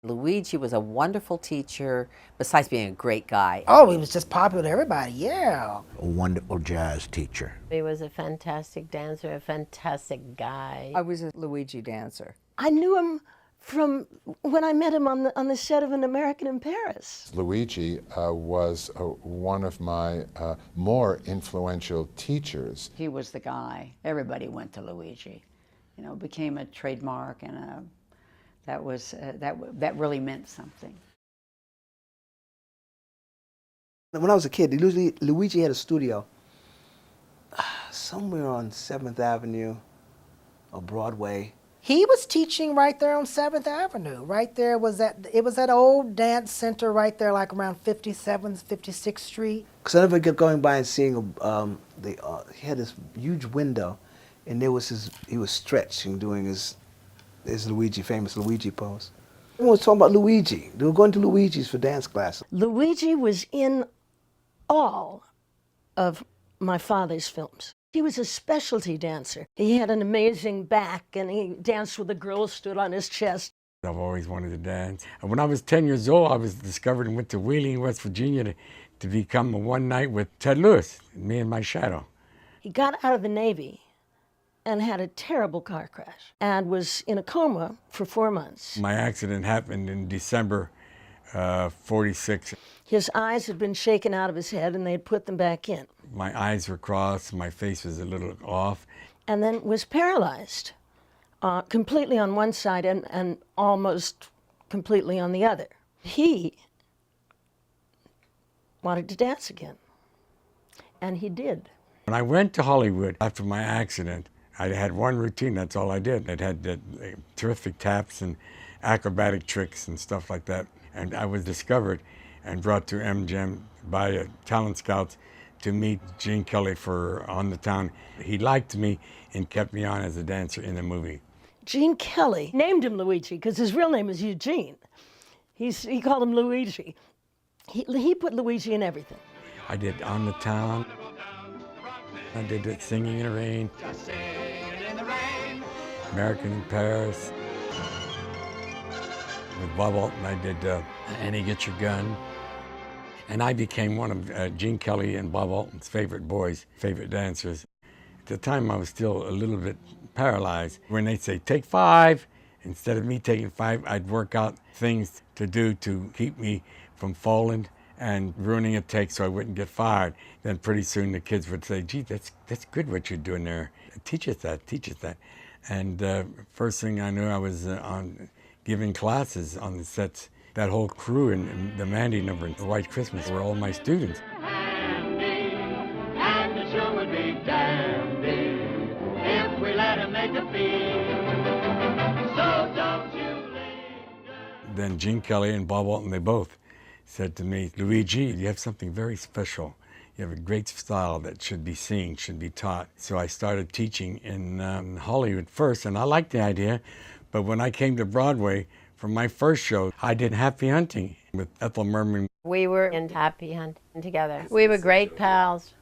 Luigi was a wonderful teacher, besides being a great guy. Oh, he was just popular to everybody, yeah. A wonderful jazz teacher. He was a fantastic dancer, a fantastic guy. I was a Luigi dancer. I knew him from when I met him on the set of An American in Paris. Luigi was one of my more influential teachers. He was the guy. Everybody went to Luigi. You know, became a trademark, and that really meant something. When I was a kid, Luigi had a studio somewhere on 7th Avenue or Broadway. He was teaching right there on 7th Avenue. Right there was it was that old dance center right there, like around 57th, 56th Street. Because I never kept going by and seeing, he had this huge window, and he was stretching, doing his famous Luigi pose. Everyone was talking about Luigi. They were going to Luigi's for dance classes. Luigi was in all of my father's films. He was a specialty dancer. He had an amazing back, and he danced with a girl who stood on his chest. I've always wanted to dance. And when I was 10 years old, I was discovered and went to Wheeling, West Virginia to become a one night with Ted Lewis, me and my shadow. He got out of the Navy and had a terrible car crash and was in a coma for 4 months. My accident happened in December 46. His eyes had been shaken out of his head, and they had put them back in. My eyes were crossed, my face was a little off. And then was paralyzed, completely on one side and almost completely on the other. He wanted to dance again, and he did. When I went to Hollywood after my accident, I had one routine, that's all I did. I had terrific taps and acrobatic tricks and stuff like that. And I was discovered and brought to MGM by talent scouts to meet Gene Kelly for On the Town. He liked me and kept me on as a dancer in the movie. Gene Kelly named him Luigi because his real name is Eugene. He called him Luigi. He put Luigi in everything. I did On the Town. I did Singing in the Rain. American in Paris. With Bob Alton, I did Annie, Get Your Gun. And I became one of Gene Kelly and Bob Alton's favorite boys, favorite dancers. At the time, I was still a little bit paralyzed. When they'd say, take 5, instead of me taking 5, I'd work out things to do to keep me from falling and ruining a take so I wouldn't get fired. Then pretty soon the kids would say, gee, that's good what you're doing there. Teach us that, teach us that. And first thing I knew, I was giving classes on the sets. That whole crew in the Mandy number and White Christmas were all my students. And the show would be dandy if we let him make a feel. So don't you linger. Then Gene Kelly and Bob Alton, they both said to me, Luigi, you have something very special. You have a great style that should be seen, should be taught. So I started teaching in Hollywood first, and I liked the idea. But when I came to Broadway, for my first show, I did Happy Hunting with Ethel Merman. We were in Happy Hunting together. We were great pals.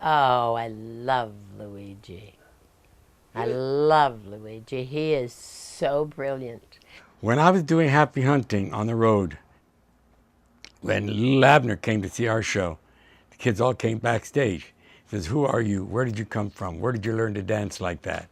Oh, I love Luigi. I love Luigi. He is so brilliant. When I was doing Happy Hunting on the road, when little Abner came to see our show, the kids all came backstage. He says, who are you? Where did you come from? Where did you learn to dance like that?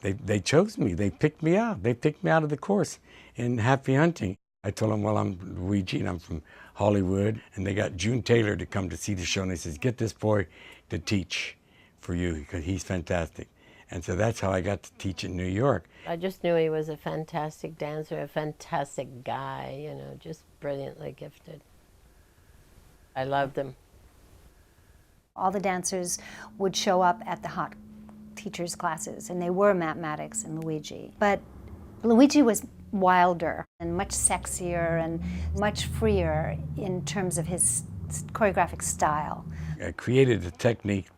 They chose me. They picked me out. They picked me out of the course in Happy Hunting. I told them, well, I'm Luigi, and I'm from Hollywood. And they got June Taylor to come to see the show. And they says, get this boy to teach for you because he's fantastic. And so that's how I got to teach in New York. I just knew he was a fantastic dancer, a fantastic guy, you know, just brilliantly gifted. I loved him. All the dancers would show up at the hot teachers' classes, and they were mathematics and Luigi. But Luigi was wilder and much sexier and much freer in terms of his choreographic style. I created a technique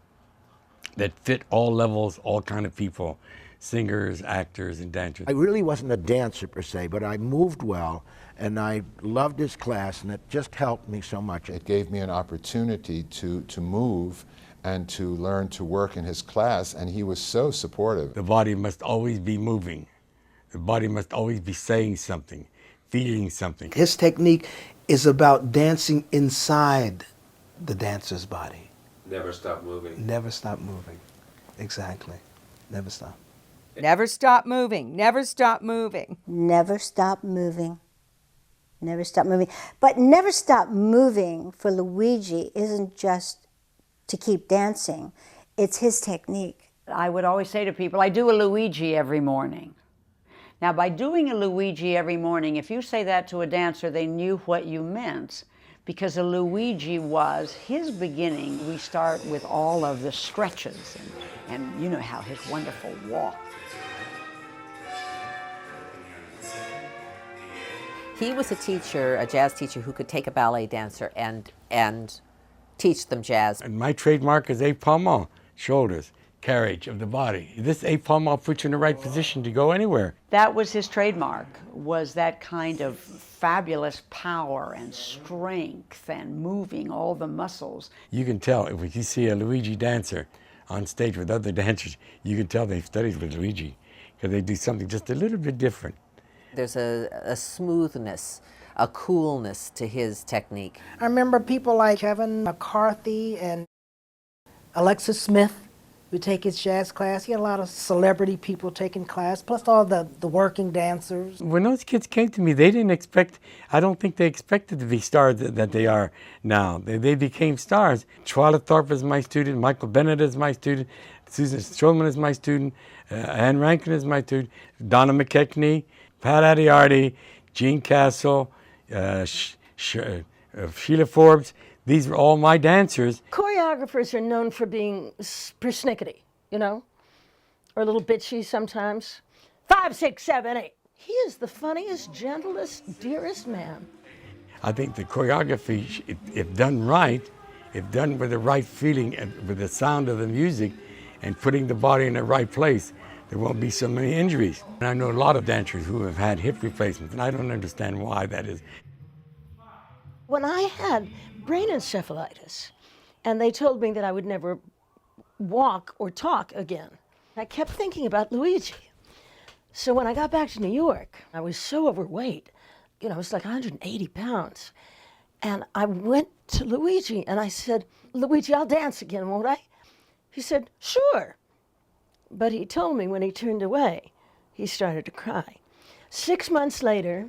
that fit all levels, all kind of people, singers, actors, and dancers. I really wasn't a dancer per se, but I moved well, and I loved his class, and it just helped me so much. It gave me an opportunity to move and to learn to work in his class, and he was so supportive. The body must always be moving. The body must always be saying something, feeling something. His technique is about dancing inside the dancer's body. Never stop moving. Never stop moving. Exactly. Never stop. Never stop moving. Never stop moving. Never stop moving. Never stop moving. But never stop moving for Luigi isn't just to keep dancing. It's his technique. I would always say to people, I do a Luigi every morning. Now, by doing a Luigi every morning, if you say that to a dancer, they knew what you meant, because a Luigi was his beginning. We start with all of the stretches, and you know how his wonderful walk. He was a teacher, a jazz teacher, who could take a ballet dancer and teach them jazz. And my trademark is épaulement, shoulders, carriage of the body. This épaulement puts you in the right position to go anywhere. That was his trademark, was that kind of fabulous power and strength and moving all the muscles. You can tell if you see a Luigi dancer on stage with other dancers, you can tell they've studied with Luigi, because they do something just a little bit different. There's a smoothness, a coolness to his technique. I remember people like Kevin McCarthy and Alexis Smith would take his jazz class. He had a lot of celebrity people taking class, plus all the working dancers. When those kids came to me, they didn't expect, I don't think they expected to be stars that they are now. They became stars. Twyla Thorpe is my student, Michael Bennett is my student, Susan Stroman is my student, Ann Rankin is my student, Donna McKechnie, Pat Adiardi, Gene Castle, Sheila Forbes. These were all my dancers. Choreographers are known for being persnickety, you know, or a little bitchy sometimes. 5, 6, 7, 8. He is the funniest, gentlest, dearest man. I think the choreography, if done right, if done with the right feeling and with the sound of the music and putting the body in the right place, there won't be so many injuries. And I know a lot of dancers who have had hip replacements, and I don't understand why that is. When I had brain encephalitis, and they told me that I would never walk or talk again, I kept thinking about Luigi. So when I got back to New York, I was so overweight. You know, I was like 180 pounds. And I went to Luigi and I said, Luigi, I'll dance again, won't I? He said, sure. But he told me when he turned away, he started to cry. 6 months later,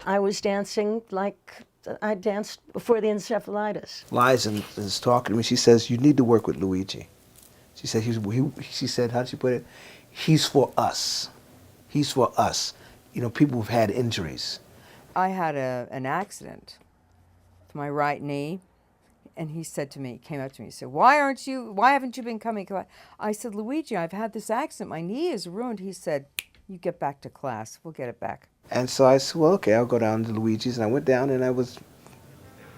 I was dancing like I danced before the encephalitis. Liza is talking to me. She says, you need to work with Luigi. She said, she said, how did she put it? He's for us. He's for us. You know, people who've had injuries. I had an accident with my right knee, and he said to me, came up to me, he said, why haven't you been coming? I said, Luigi, I've had this accident. My knee is ruined. He said, you get back to class. We'll get it back. And so I said, well, okay, I'll go down to Luigi's. And I went down and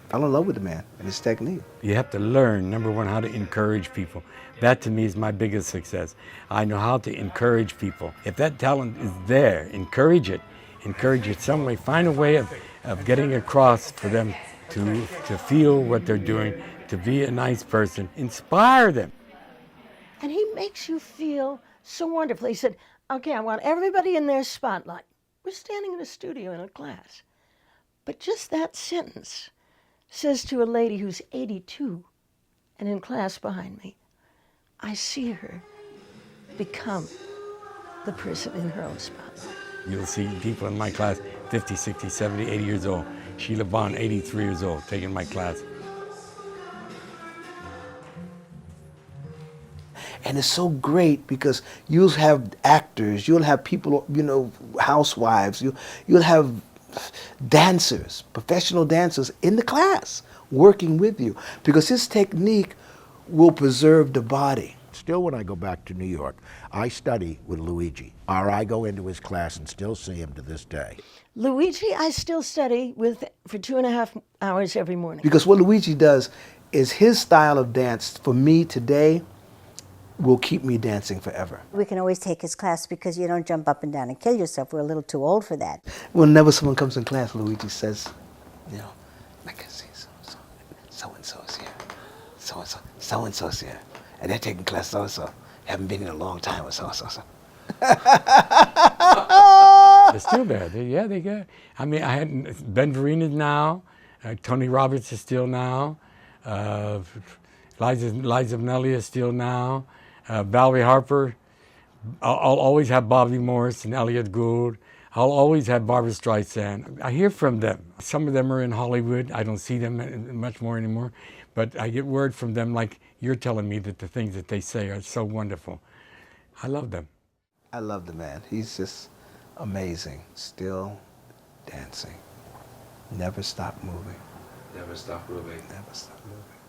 fell in love with the man and his technique. You have to learn, number one, how to encourage people. That to me is my biggest success. I know how to encourage people. If that talent is there, encourage it some way. Find a way of getting across for them to feel what they're doing, to be a nice person. Inspire them. And he makes you feel so wonderful. He said, okay, I want everybody in their spotlight. We're standing in a studio in a class. But just that sentence says to a lady who's 82 and in class behind me, I see her become the person in her own spotlight. You'll see people in my class 50, 60, 70, 80 years old. Sheila Bond, 83 years old, taking my class. And it's so great because you'll have actors, you'll have people, you know, housewives, you'll have dancers, professional dancers in the class working with you because his technique will preserve the body. Still, when I go back to New York, I study with Luigi, or I go into his class and still see him to this day. Luigi, I still study with for 2.5 hours every morning. Because what Luigi does is his style of dance, for me today, will keep me dancing forever. We can always take his class because you don't jump up and down and kill yourself. We're a little too old for that. Whenever someone comes in class, Luigi says, you know, I can see so-and-so's here, so-and-so's here. And they're taking class so-and-so. Haven't been in a long time with so-and-so. They're still there. They got. I mean, I had Ben Vereen is now. Tony Roberts is still now. Liza Minnelli is still now. Valerie Harper. I'll always have Bobby Morse and Elliott Gould. I'll always have Barbra Streisand. I hear from them. Some of them are in Hollywood. I don't see them much more anymore. But I get word from them like you're telling me that the things that they say are so wonderful. I love them. I love the man. He's just amazing. Still dancing. Never stop moving. Never stop moving. Never stop moving.